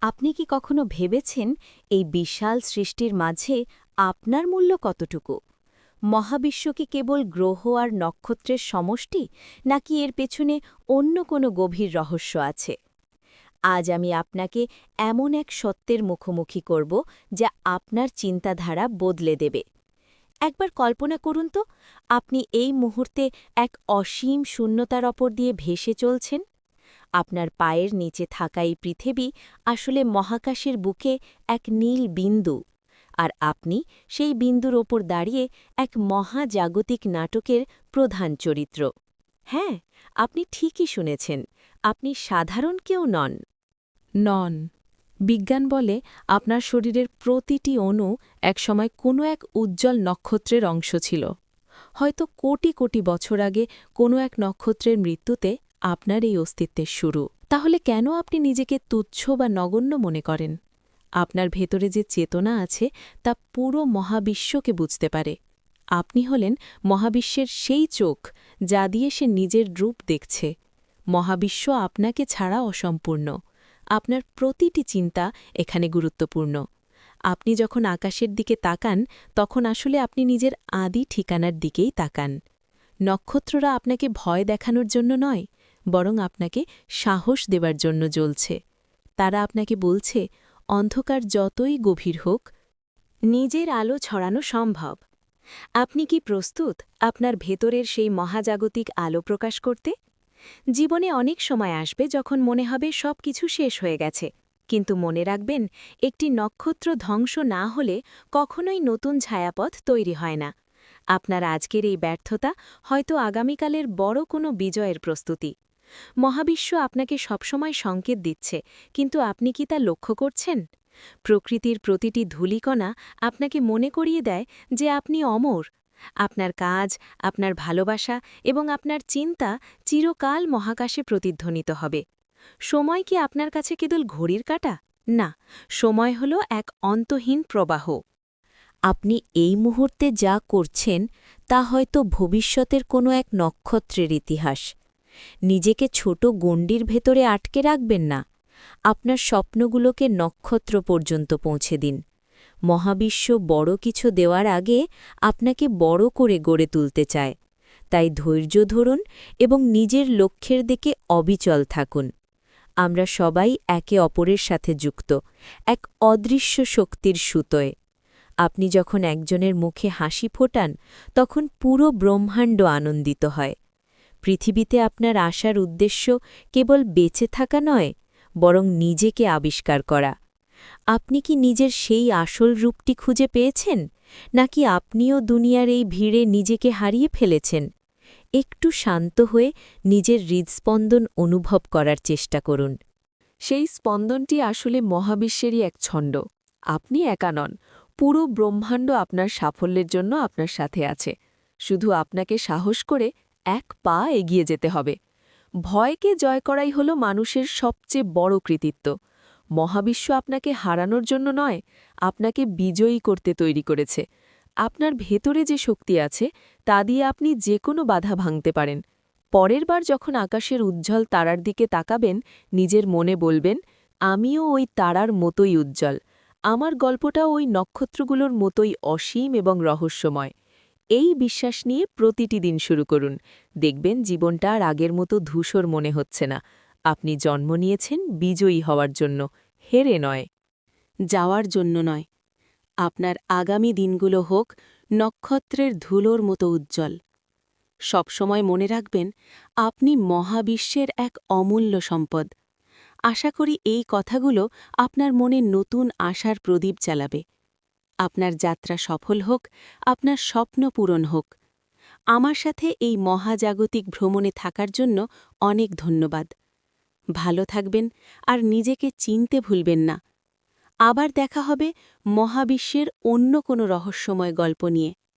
আপনি কি কখনো ভেবেছেন এই বিশাল সৃষ্টির মাঝে আপনার মূল্য কতটুকু? মহাবিশ্ব কি কেবল গ্রহ আর নক্ষত্রের সমষ্টি, নাকি এর পেছনে অন্য কোনো গভীর রহস্য আছে? আজ আমি আপনাকে এমন এক সত্যের মুখোমুখি করব যা আপনার চিন্তাধারা বদলে দেবে। একবার কল্পনা করুন তো, আপনি এই মুহূর্তে এক অসীম শূন্যতার ওপর দিয়ে ভেসে চলছেন। আপনার পায়ের নিচে থাকা এই পৃথিবী আসলে মহাকাশের বুকে এক নীল বিন্দু, আর আপনি সেই বিন্দুর ওপর দাঁড়িয়ে এক মহাজাগতিক নাটকের প্রধান চরিত্র। হ্যাঁ, আপনি ঠিকই শুনেছেন, আপনি সাধারণ কেউ নন। নন। বিজ্ঞান বলে আপনার শরীরের প্রতিটি অণু একসময় কোনো এক উজ্জ্বল নক্ষত্রের অংশ ছিল। হয়তো কোটি কোটি বছর আগে কোনো এক নক্ষত্রের মৃত্যুতে আপনার এই অস্তিত্বের শুরু। তাহলে কেন আপনি নিজেকে তুচ্ছ বা নগণ্য মনে করেন? আপনার ভেতরে যে চেতনা আছে তা পুরো মহাবিশ্বকে বুঝতে পারে। আপনি হলেন মহাবিশ্বের সেই চোখ যা দিয়ে সে নিজের রূপ দেখছে। মহাবিশ্ব আপনাকে ছাড়া অসম্পূর্ণ। আপনার প্রতিটি চিন্তা এখানে গুরুত্বপূর্ণ। আপনি যখন আকাশের দিকে তাকান, তখন আসলে আপনি নিজের আদি ঠিকানার দিকেই তাকান। নক্ষত্ররা আপনাকে ভয় দেখানোর জন্য নয়, বরং আপনাকে সাহস দেবার জন্য জ্বলছে। তারা আপনাকে বলছে, অন্ধকার যতই গভীর হোক, নিজের আলো ছড়ানো সম্ভব। আপনি কি প্রস্তুত আপনার ভেতরের সেই মহাজাগতিক আলো প্রকাশ করতে? জীবনে অনেক সময় আসবে যখন মনে হবে সব কিছু শেষ হয়ে গেছে, কিন্তু মনে রাখবেন, একটি নক্ষত্র ধ্বংস না হলে কখনোই নতুন ছায়াপথ তৈরি হয় না। আপনার আজকের এই ব্যর্থতা হয়তো আগামীকালের বড় কোনো বিজয়ের প্রস্তুতি। মহাবিশ্ব আপনাকে সবসময় সংকেত দিচ্ছে, কিন্তু আপনি কি তা লক্ষ্য করছেন? প্রকৃতির প্রতিটি ধূলিকণা আপনাকে মনে করিয়ে দেয় যে আপনি অমর। আপনার কাজ, আপনার ভালোবাসা এবং আপনার চিন্তা চিরকাল মহাকাশে প্রতিধ্বনিত হবে। সময় কি আপনার কাছে কেবল ঘড়ির কাঁটা? না, সময় হল এক অন্তহীন প্রবাহ। আপনি এই মুহূর্তে যা করছেন তা হয়তো ভবিষ্যতের কোনো এক নক্ষত্রের ইতিহাস। নিজেকে ছোট গণ্ডির ভেতরে আটকে রাখবেন না। আপনার স্বপ্নগুলোকে নক্ষত্র পর্যন্ত পৌঁছে দিন। মহাবিশ্ব বড় কিছু দেওয়ার আগে আপনাকে বড় করে গড়ে তুলতে চায়। তাই ধৈর্য ধরুন এবং নিজের লক্ষ্যের দিকে অবিচল থাকুন। আমরা সবাই একে অপরের সাথে যুক্ত, এক অদৃশ্য শক্তির সুতোয়। আপনি যখন একজনের মুখে হাসি ফোটান, তখন পুরো ব্রহ্মাণ্ড আনন্দিত হয়। পৃথিবীতে আপনার আসার উদ্দেশ্য কেবল বেঁচে থাকা নয়, বরং নিজেকে আবিষ্কার করা। আপনি কি নিজের সেই আসল রূপটি খুঁজে পেয়েছেন, নাকি আপনিও দুনিয়ার এই ভিড়ে নিজেকে হারিয়ে ফেলেছেন? একটু শান্ত হয়ে নিজের হৃদস্পন্দন অনুভব করার চেষ্টা করুন। সেই স্পন্দনটি আসলে মহাবিশ্বেরই এক ছন্দ। আপনি একা নন, পুরো ব্রহ্মাণ্ড আপনার সাফল্যের জন্য আপনার সাথে আছে। শুধু আপনাকে সাহস করে এক পা এগিয়ে যেতে হবে। ভয়কে জয় করাই হল মানুষের সবচেয়ে বড় কৃতিত্ব। মহাবিশ্ব আপনাকে হারানোর জন্য নয়, আপনাকে বিজয়ী করতে তৈরি করেছে। আপনার ভেতরে যে শক্তি আছে তা দিয়ে আপনি যে কোনো বাধা ভাঙতে পারেন। পরের বার যখন আকাশের উজ্জ্বল তারার দিকে তাকাবেন, নিজের মনে বলবেন, আমিও ওই তারার মতোই উজ্জ্বল। আমার গল্পটাও ওই নক্ষত্রগুলোর মতোই অসীম এবং রহস্যময়। এই বিশ্বাস নিয়ে প্রতিটি দিন শুরু করুন। দেখবেন জীবনটা আর আগের মতো ধূসর মনে হচ্ছে না। আপনি জন্ম নিয়েছেন বিজয়ী হওয়ার জন্য, হেরে নয়। যাওয়ার জন্য নয়। আপনার আগামী দিনগুলো হোক নক্ষত্রের ধুলোর মতো উজ্জ্বল। সবসময় মনে রাখবেন, আপনি মহাবিশ্বের এক অমূল্য সম্পদ। আশা করি এই কথাগুলো আপনার মনে নতুন আশার প্রদীপ জ্বালাবে। আপনার যাত্রা সফল হোক, আপনার স্বপ্ন পূরণ হোক। আমার সাথে এই মহাজাগতিক ভ্রমণে থাকার জন্য অনেক ধন্যবাদ। ভালো থাকবেন আর নিজেকে চিনতে ভুলবেন না। আবার দেখা হবে মহাবিশ্বের অন্য কোনো রহস্যময় গল্প নিয়ে।